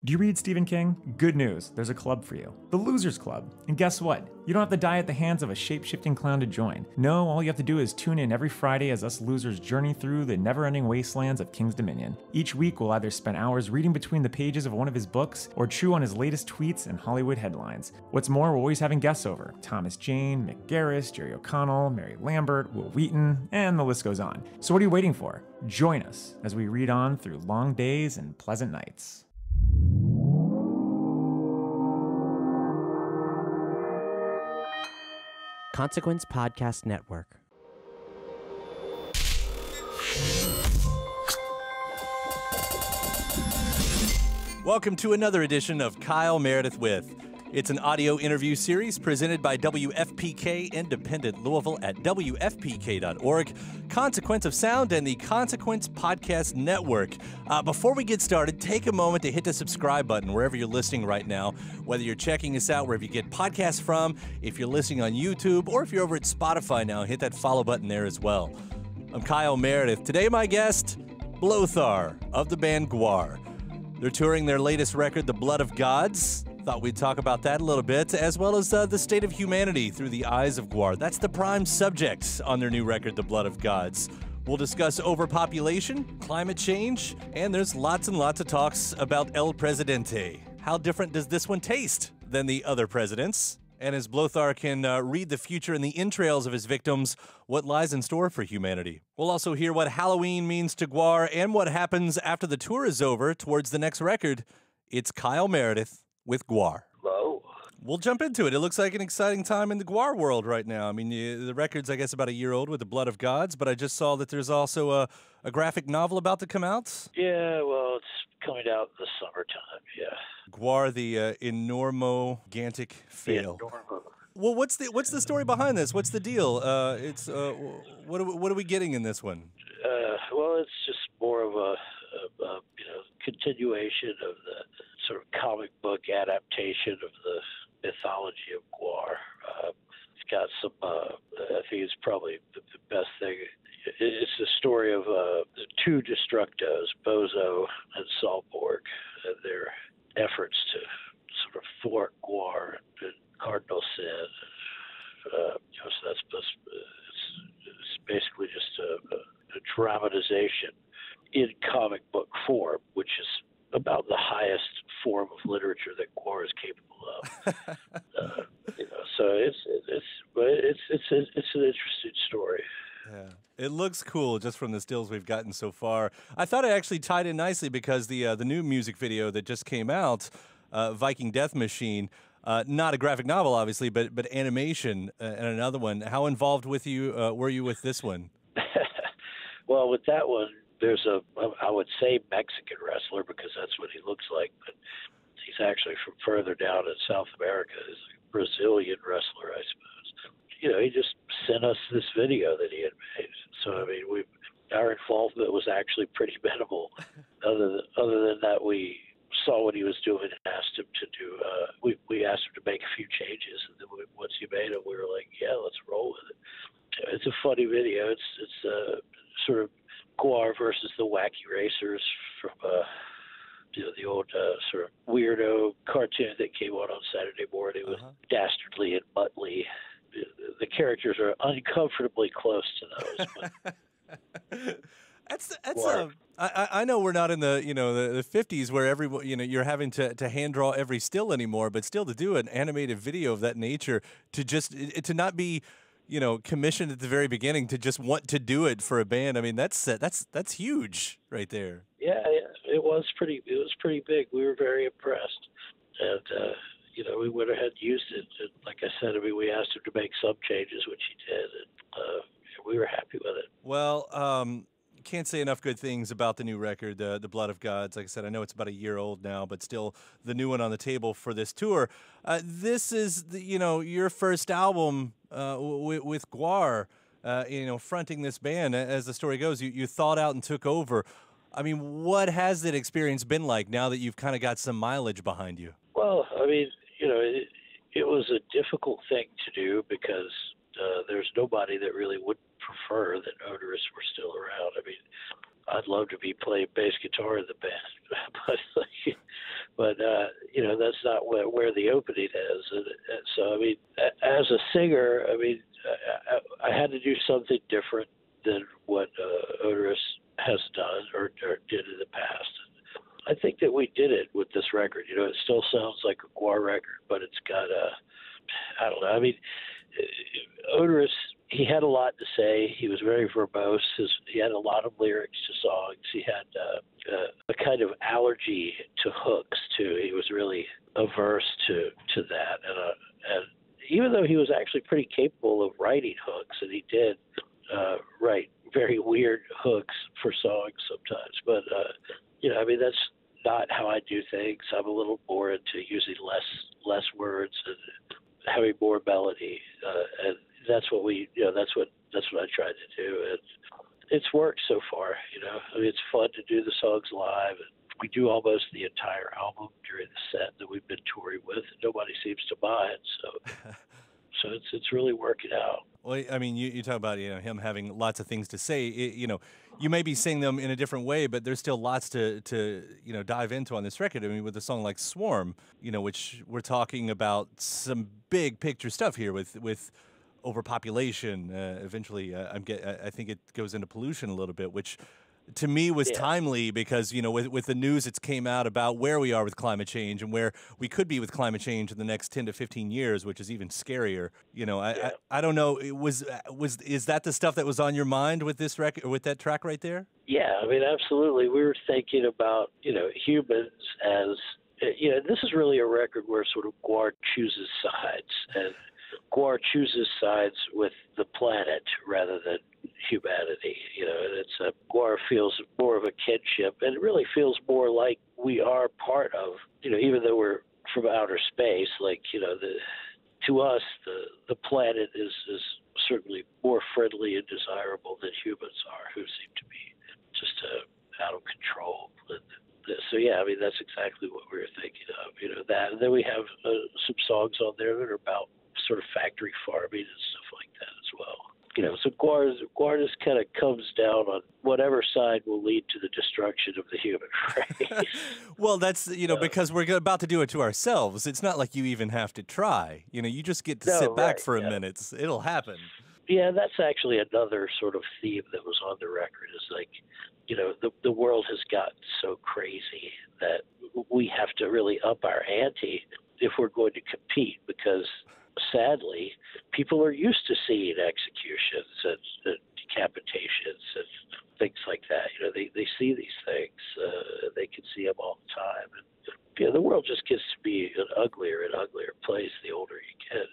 Do you read Stephen King? Good news, there's a club for you. The Losers Club. And guess what? You don't have to die at the hands of a shape-shifting clown to join. No, all you have to do is tune in every Friday as us losers journey through the never-ending wastelands of King's Dominion. Each week, we'll either spend hours reading between the pages of one of his books or chew on his latest tweets and Hollywood headlines. What's more, we're always having guests over. Thomas Jane, Mick Garris, Jerry O'Connell, Mary Lambert, Will Wheaton, and the list goes on. So what are you waiting for? Join us as we read on through long days and pleasant nights. Consequence Podcast Network. Welcome to another edition of Kyle Meredith With. It's an audio interview series presented by WFPK Independent Louisville at WFPK.org, Consequence of Sound, and the Consequence Podcast Network. Before we get started, take a moment to hit the subscribe button wherever you're listening right now, whether you're checking us out wherever you get podcasts from, if you're listening on YouTube, or if you're over at Spotify now, hit that follow button there as well. I'm Kyle Meredith. Today, my guest, Blöthar of the band Gwar. They're touring their latest record, The Blood of Gods. Thought we'd talk about that a little bit, as well as the state of humanity through the eyes of Gwar. That's the prime subject on their new record, The Blood of Gods. We'll discuss overpopulation, climate change, and there's lots and lots of talks about El Presidente. How different does this one taste than the other presidents? And as Blöthar can read the future in the entrails of his victims, what lies in store for humanity? We'll also hear what Halloween means to Gwar and what happens after the tour is over towards the next record. It's Kyle Meredith with Gwar. Hello. We'll jump into it. It looks like an exciting time in the Gwar world right now. I mean, the record's, I guess, about a year old with The Blood of Gods, but I just saw that there's also a graphic novel about to come out. Yeah, well, it's coming out in the summertime, yeah. Gwar, the enormogantic fail. Well, what's the story behind this? What's the deal? What are we getting in this one? Well, it's just more of a continuation of the sort of comic book adaptation of the mythology of Gwar. It's got some. I think it's probably the best thing. It's the story of the two Destructos, Bozo and Salborg, and their efforts to sort of thwart Gwar and Cardinal Sin. So it's basically just a dramatization in comic book form, which is about the highest form of literature that Gwar is capable of. So it's an interesting story. Yeah, it looks cool just from the stills we've gotten so far. I thought it actually tied in nicely because the new music video that just came out, Viking Death Machine, not a graphic novel obviously, but animation and another one. How involved were you with this one? Well, with that one, there's I would say Mexican wrestler because that's what he looks like, but he's actually from further down in South America. He's a Brazilian wrestler, I suppose. He just sent us this video that he had made. So, I mean, our involvement was actually pretty minimal. Other than that, we saw what he was doing and asked him to do. We asked him to make a few changes, and then once he made it, we were like, yeah, let's roll with it. It's a funny video. It's sort of Gwar versus the Wacky Racers from the old sort of weirdo cartoon that came on Saturday morning with Dastardly and Muttley. The characters are uncomfortably close to those. But I know we're not in the the 50s where everyone you're having to hand draw every still anymore, but still to do an animated video of that nature to not be commissioned at the very beginning to just want to do it for a band. I mean, that's huge right there. Yeah, it was pretty big. We were very impressed, and we went ahead and used it. And like I said, we asked him to make some changes, which he did, and we were happy with it. Well, can't say enough good things about the new record, The Blood of Gods. Like I said, I know it's about a year old now, but still the new one on the table for this tour. This is your first album with Gwar, fronting this band. As the story goes, you thawed out and took over. I mean, what has that experience been like now that you've kind of got some mileage behind you? Well, I mean, it was a difficult thing to do because there's nobody that really would prefer that Oderus were still around. I mean, I'd love to be playing bass guitar in the band, but that's not where the opening is. And so, I mean, as a singer, I mean, I had to do something different than what Oderus has done or did in the past. I think that we did it with this record. It still sounds like a Gwar record, but it's got I don't know. I mean, Oderus, he had a lot to say. He was very verbose. He had a lot of lyrics to songs. He had a kind of allergy to hooks too. He was really averse to that, and even though he was actually pretty capable of writing hooks, and he did write very weird hooks for songs sometimes, but I mean, that's not how I do things. I'm a little more into using less words and having more melody, and that's what I tried to do, and it's worked so far. I mean, it's fun to do the songs live, and we do almost the entire album during the set that we've been touring with, and nobody seems to buy it, so it's really working out. Well, I mean, you talk about him having lots of things to say. You may be saying them in a different way, but there's still lots to dive into on this record. I mean, with a song like Swarm, which we're talking about some big picture stuff here with overpopulation. Eventually, I think it goes into pollution a little bit, which to me was timely because, with the news that's came out about where we are with climate change and where we could be with climate change in the next 10 to 15 years, which is even scarier. I don't know. Is that the stuff that was on your mind with this record, with that track right there? Yeah, I mean, absolutely. We were thinking about, humans as, this is really a record where sort of Gwar chooses sides, and Gwar chooses sides with the planet rather than humanity, and it's Gwar feels more of a kinship, and it really feels more like we are part of, even though we're from outer space, like, to us, the planet is certainly more friendly and desirable than humans are, who seem to be just out of control. So, yeah, I mean, that's exactly what we were thinking of, that. And then we have some songs on there that are about sort of factory farming and stuff like that as well. So Gwar just kind of comes down on whatever side will lead to the destruction of the human race. Well, that's, because we're about to do it to ourselves. It's not like you even have to try. You just get to sit back for a minute. It'll happen. Yeah, that's actually another sort of theme that was on the record is like, the world has gotten so crazy that we have to really up our ante if we're going to compete, because sadly, people are used to seeing executions and decapitations and things like that. They see these things. They can see them all the time. And the world just gets to be an uglier and uglier place the older you get.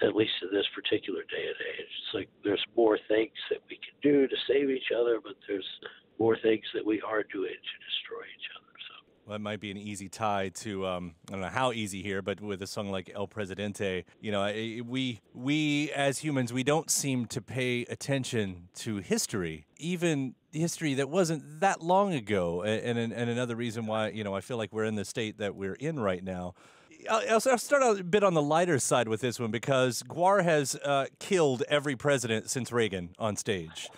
At least in this particular day and age, it's like there's more things that we can do to save each other, but there's more things that we are doing to destroy each other. Well, that might be an easy tie to, I don't know how easy here, but with a song like El Presidente, we as humans, we don't seem to pay attention to history, even history that wasn't that long ago. And another reason why, I feel like we're in the state that we're in right now. I'll start out a bit on the lighter side with this one, because Gwar has killed every president since Reagan on stage.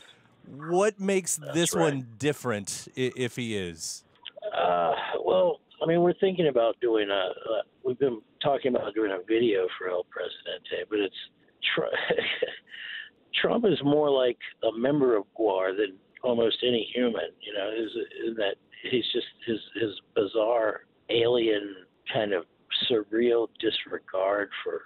What makes this one different, if he is? Well, I mean, we're thinking about doing we've been talking about doing a video for El Presidente, but Trump is more like a member of Gwar than almost any human, in that he's just his bizarre alien kind of surreal disregard for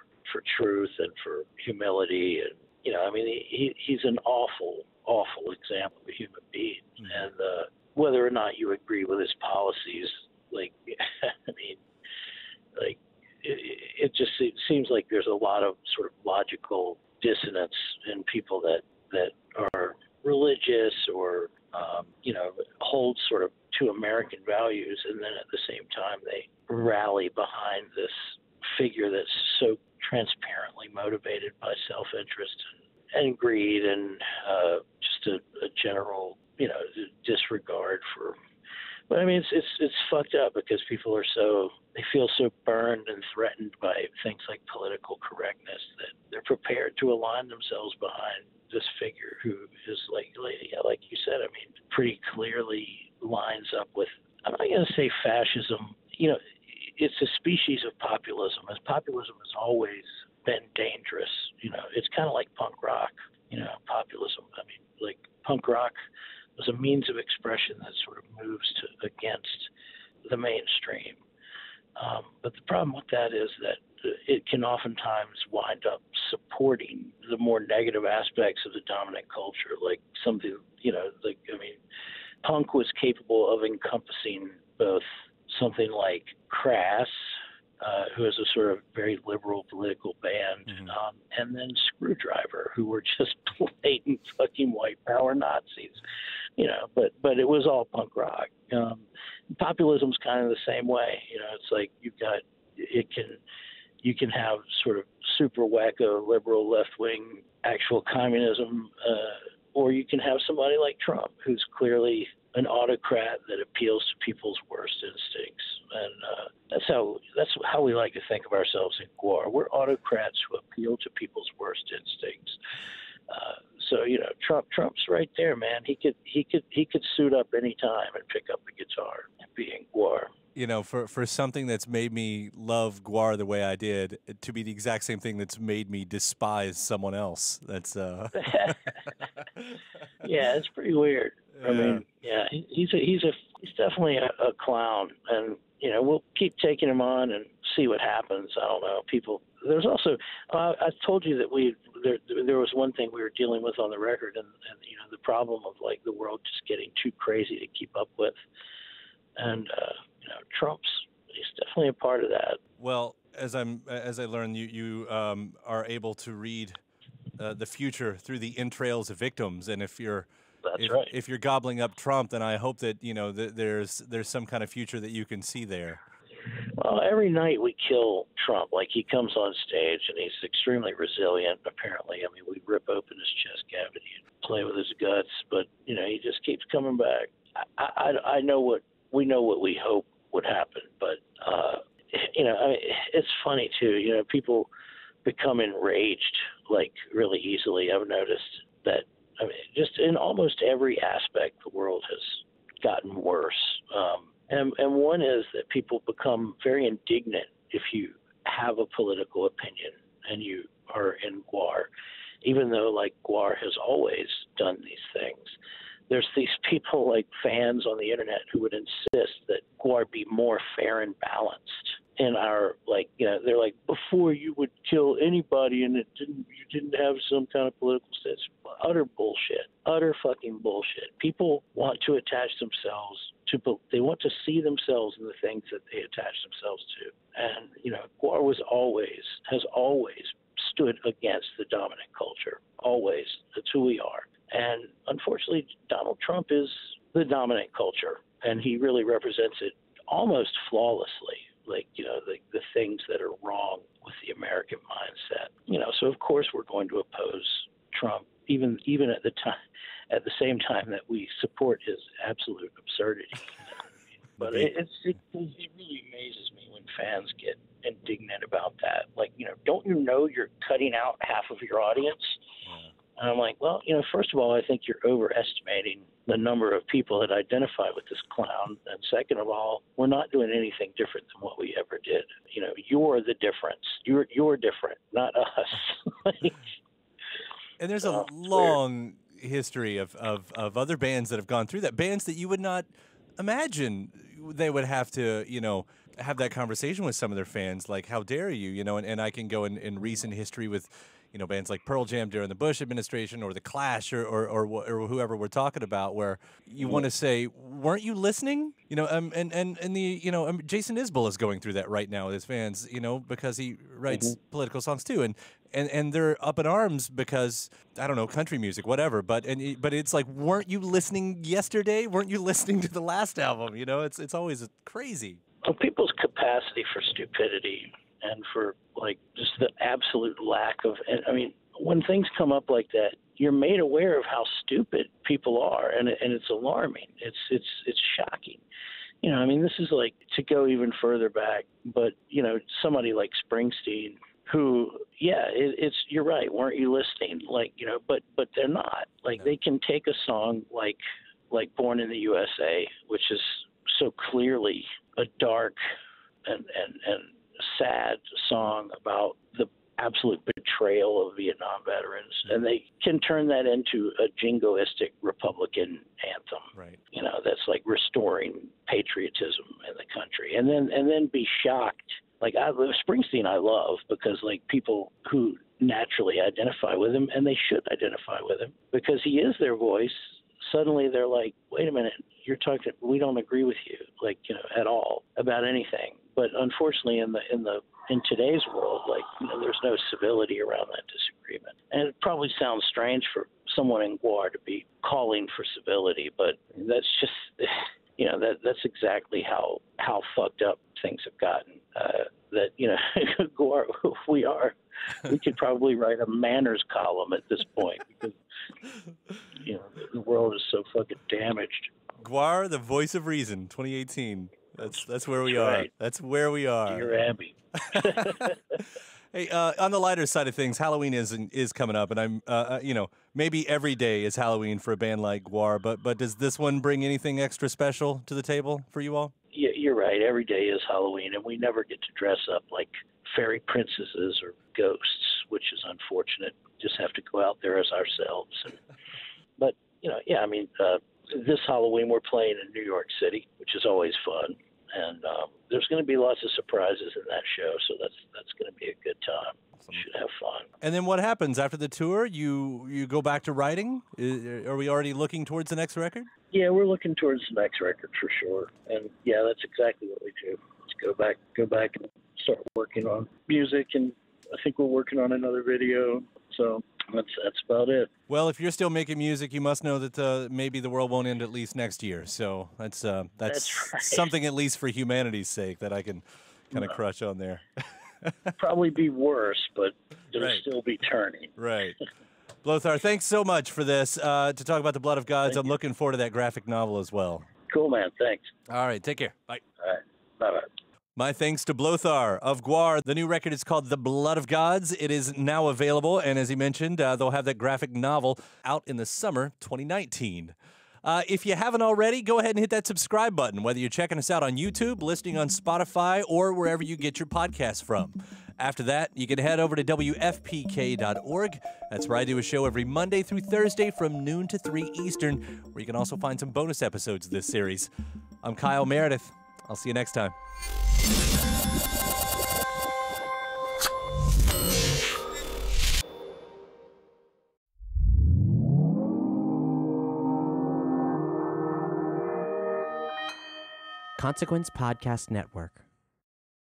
truth and for humility. And, I mean, he's an awful example of a human being. And whether or not you agree with his policies, like, I mean, like, it seems like there's a lot of sort of logical dissonance in people that are religious or, hold sort of to American values, and then at the same time they rally behind this figure that's so transparently motivated by self-interest and greed and just a general, disregard But I mean, it's fucked up because people are they feel so burned and threatened by things like political correctness that they're prepared to align themselves behind this figure who is like you said, I mean, pretty clearly lines up with, I'm not going to say fascism, it's a species of populism, as populism has always been dangerous. It's kind of like punk rock, populism. I mean, like punk rock was a means of expression that sort of moves against the mainstream. But the problem with that is that it can oftentimes wind up supporting the more negative aspects of the dominant culture, like something, punk was capable of encompassing both something like Crass, who is a sort of very liberal political band, and then Screwdriver, who were just blatant fucking white power Nazis, but it was all punk rock. Populism's kind of the same way, it's like you can have sort of super wacko liberal left-wing actual communism, or you can have somebody like Trump, who's clearly an autocrat that appeals to people's worst instincts. And that's how we like to think of ourselves in Gwar. We're autocrats who appeal to people's worst instincts. So Trump's right there, man. He could suit up any time and pick up the guitar and be in Gwar. For something that's made me love Gwar the way I did, to be the exact same thing that's made me despise someone else. That's yeah, it's pretty weird. Yeah. I mean, yeah, he's definitely a clown, and we'll keep taking him on and see what happens. I don't know. There's also I told you that there was one thing we were dealing with on the record, and the problem of like the world just getting too crazy to keep up with, and he's definitely a part of that. Well, as I learned, you are able to read the future through the entrails of victims, and if you're gobbling up Trump, then I hope that there's some kind of future that you can see there. Well, every night we kill Trump. Like, he comes on stage and he's extremely resilient, apparently. I mean, we rip open his chest cavity and play with his guts, but he just keeps coming back. I know what we hope would happen, but I mean, it's funny too. People become enraged like really easily. I've noticed that. I mean, just in almost every aspect, the world has gotten worse. And one is that people become very indignant if you have a political opinion and you are in Gwar, even though like Gwar has always done these things. There's these people like fans on the internet who would insist that Gwar be more fair and balanced in our, they're like, before you would kill anybody and you didn't have some kind of political stance. Utter bullshit. Utter fucking bullshit. People want to attach themselves they want to see themselves in the things that they attach themselves to. And, Gwar has always stood against the dominant culture. Always. That's who we are. And unfortunately, Donald Trump is the dominant culture, and he really represents it almost flawlessly. The things that are wrong with the American mindset. So of course we're going to oppose Trump, even at the same time that we support his absolute absurdity. But it really amazes me when fans get indignant about that. Like, don't you know you're cutting out half of your audience? And I'm like, well, first of all, I think you're overestimating the number of people that identify with this clown. And second of all, we're not doing anything different than what we ever did. You're the difference. You're different, not us. And there's a long history of other bands that have gone through that. Bands that you would not imagine they would have to, have that conversation with some of their fans. Like, how dare you, and I can go in recent history with, bands like Pearl Jam during the Bush administration, or The Clash, or whoever we're talking about, where you want to say, weren't you listening? And Jason Isbell is going through that right now with his fans, because he writes political songs too, and they're up in arms because, I don't know, country music, whatever. But it's like, weren't you listening yesterday? Weren't you listening to the last album? It's always crazy. Well, people's capacity for stupidity and for just the absolute lack of, I mean, when things come up like that, you're made aware of how stupid people are, and it's alarming. It's shocking. I mean, this is like to go even further back, but, somebody like Springsteen, who, it's you're right, weren't you listening? Like, but they're not. Like, they can take a song like Born in the USA, which is so clearly a dark and sad song about the absolute betrayal of Vietnam veterans, and they can turn that into a jingoistic Republican anthem. Right. That's like restoring patriotism in the country, and then be shocked. Like Springsteen, I love because like people who naturally identify with him, and they should identify with him because he is their voice. Suddenly they're like, wait a minute, you're talking, we don't agree with you, like, at all about anything. But unfortunately in today's world, like, there's no civility around that disagreement. And it probably sounds strange for someone in Gwar to be calling for civility, but that's just, that's exactly how fucked up things have gotten. Gwar, we could probably write a manners column at this point because, the world is so fucking damaged. Gwar, the voice of reason, 2018. That's where we are. Right. That's where we are. Dear Abby. Hey, on the lighter side of things, Halloween is coming up, and I'm, maybe every day is Halloween for a band like Gwar, but does this one bring anything extra special to the table for you all? Yeah, you're right. Every day is Halloween, and we never get to dress up like fairy princesses or ghosts, which is unfortunate. Just have to go out there as ourselves. But this Halloween we're playing in New York City, which is always fun. And there's going to be lots of surprises in that show, so that's going to be a good time. Awesome. Should have fun. And then what happens after the tour? You go back to writing? Are we already looking towards the next record? Yeah, we're looking towards the next record for sure. And yeah, that's exactly what we do. Let's go back and start working on music, and I think we're working on another video. So that's about it. Well, if you're still making music, you must know that maybe the world won't end at least next year. So that's right. Something at least for humanity's sake that I can kind of crush on there. Probably be worse, but it'll right. still be turning. Right. Blöthar, thanks so much for this to talk about the Blood of Gods. I'm looking forward to that graphic novel as well. Cool, man. Thanks. All right. Take care. Bye. All right. Bye-bye. My thanks to Blöthar of Gwar. The new record is called The Blood of Gods. It is now available, and as he mentioned, they'll have that graphic novel out in the summer 2019. If you haven't already, go ahead and hit that subscribe button, whether you're checking us out on YouTube, listening on Spotify, or wherever you get your podcasts from. After that, you can head over to WFPK.org. That's where I do a show every Monday through Thursday from noon to 3 Eastern, where you can also find some bonus episodes of this series. I'm Kyle Meredith. I'll see you next time. Consequence Podcast Network.